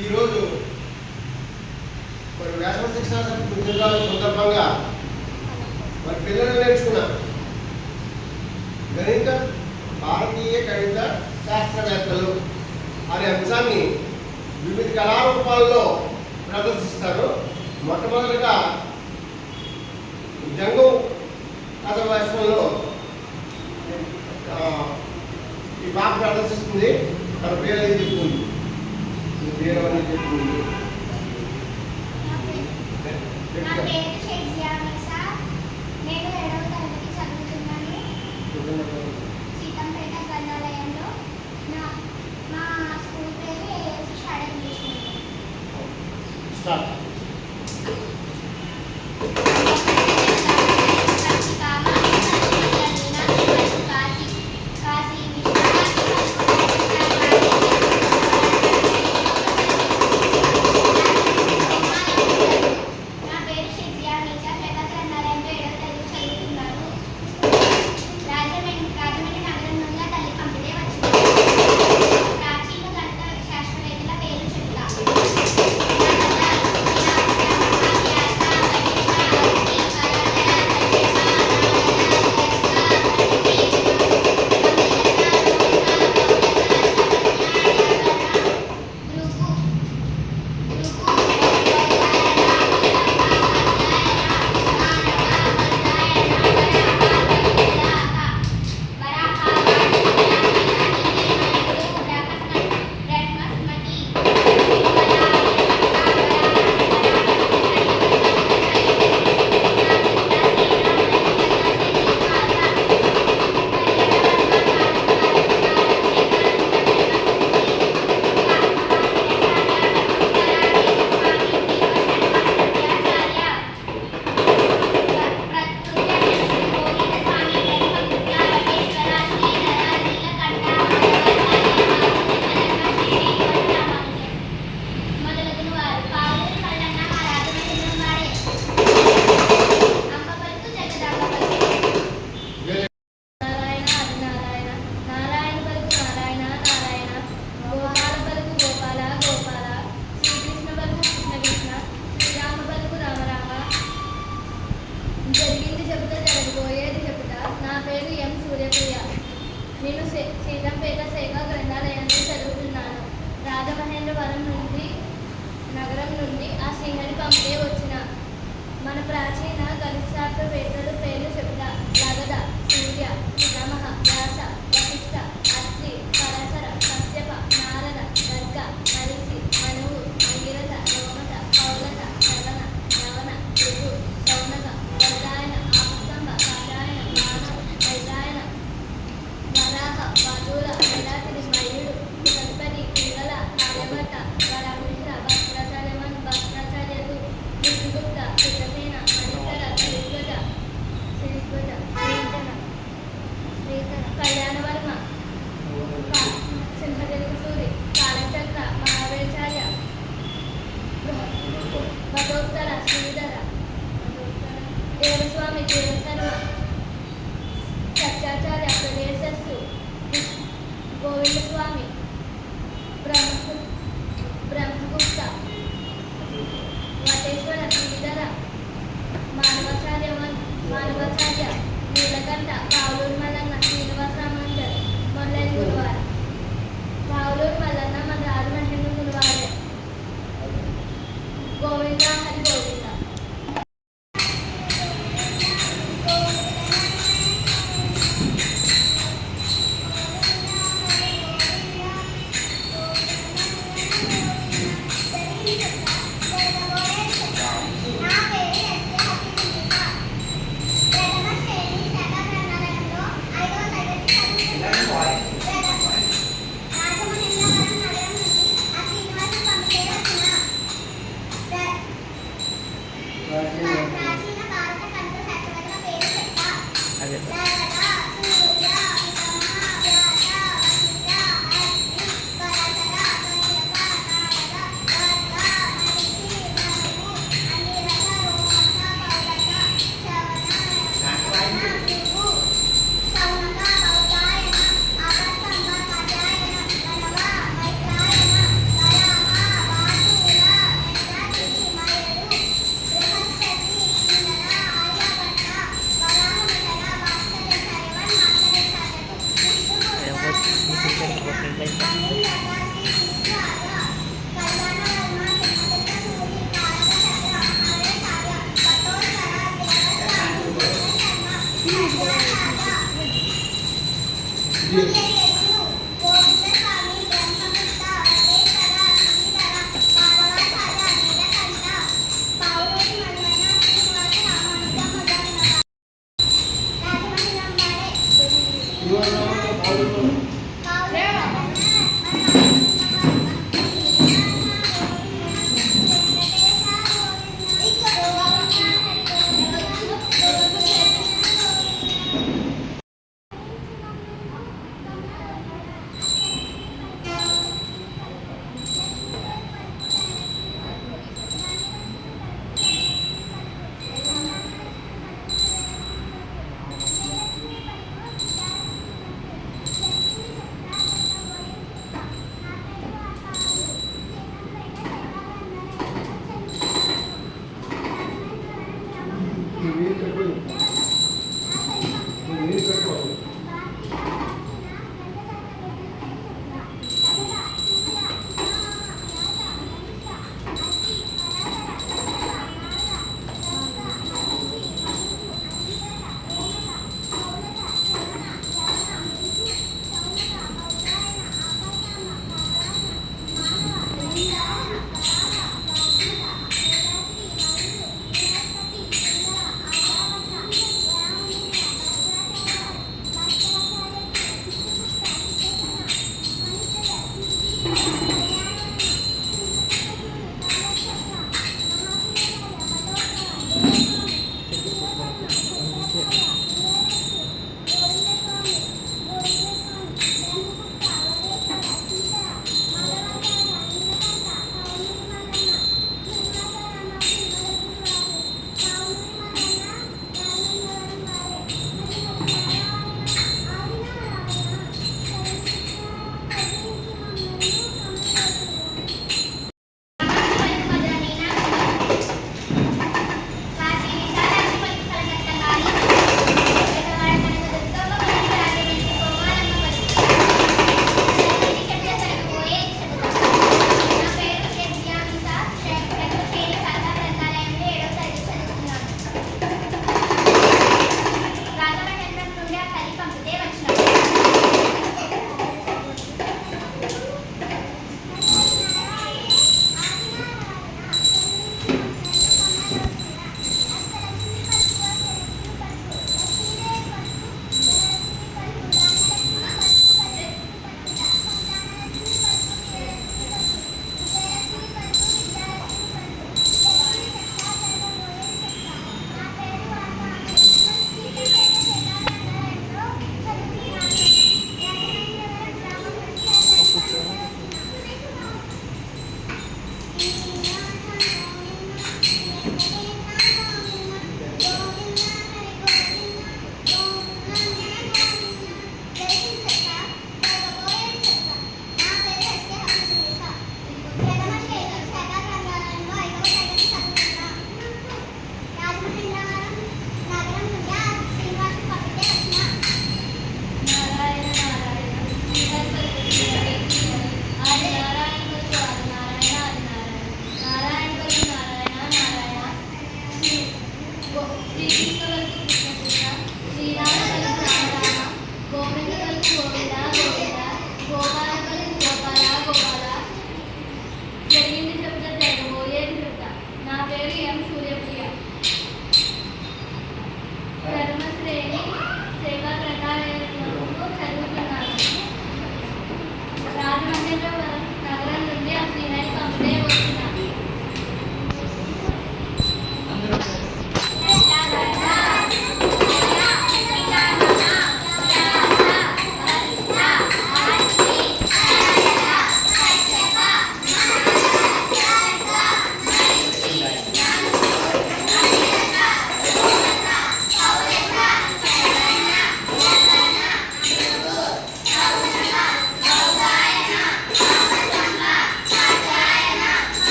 ఈరోజు మరి వేసవ శిక్షణ సందర్భంగా మరి పిల్లలు నేర్చుకున్న గణిత భారతీయ గణిత శాస్త్రవేత్తలు అనే అంశాన్ని వివిధ కళారూపాల్లో ప్రదర్శిస్తారు. మొట్టమొదటిగా జంగం కథ వేషంలో ఈ పాప ప్రదర్శిస్తుంది. తన పేరు అనేది చెప్తుంది. పేరు అనేది చెప్తుంది. నేను 7వ తరగతి చదువుతున్నాను. సీతంపేట గ్రంథాలయంలో. మా స్కూల్ పేరు ASC shadow English medium. Start. నేను సీతంపేట సేవా గ్రంథాలయంలో చదువుతున్నాను. రాజమహేంద్రవరం నగరం నుండి ఆ శ్రీహరి పంపే వచ్చిన మన ప్రాచీన గణిత శాస్త్రవేత్తలు పేర్లు చెబుతా. లగధ, సూర్య, పితామహ, వ్యాస, వశిష్ఠ, అత్రి, పరాశర, కశ్యప, నారద, గర్గ, మరీచి, మనువు, భగీరథ, రోమట, పౌలత, చలన, యవన, భృగు, సౌనక, వరదాయన, ఆపస్తంభ, కాషాయన, మానవ, వైదాయన, వరాహ, వధూర, విరాటిని, మయూరు, బృహస్పతి, పింగళ, ఆర్యభట్ట, వరామిశ్ర, భక్తాచార్యమన్, భక్తాచార్యలు, విష్ణుగుప్త, కృతసేన, మణికర, శ్రీధ్వజ, కళ్యాణవర్మ, సింహదేవసూరి, కాలచక్ర, మహావీరాచార్య, వటోత్తర, శ్రీధర, దేవస్వామి, దేవశర్మ, సత్యాచార్య, ప్రదేశస్సు, గోవిందస్వామి, బ్రహ్మగుప్త, వటేశ్వర, శ్రీధర, మానవాచార్య, నీలకంఠ, పావులూరు మల్లన్న, శ్రీనివాసరామంజర్ మొదలైన గురువారు. పావులూరు మల్లన్న మన రాజమహేంద్ర గురువారే. గోవింద హరి గోవింద.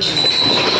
చేస్తున్నాను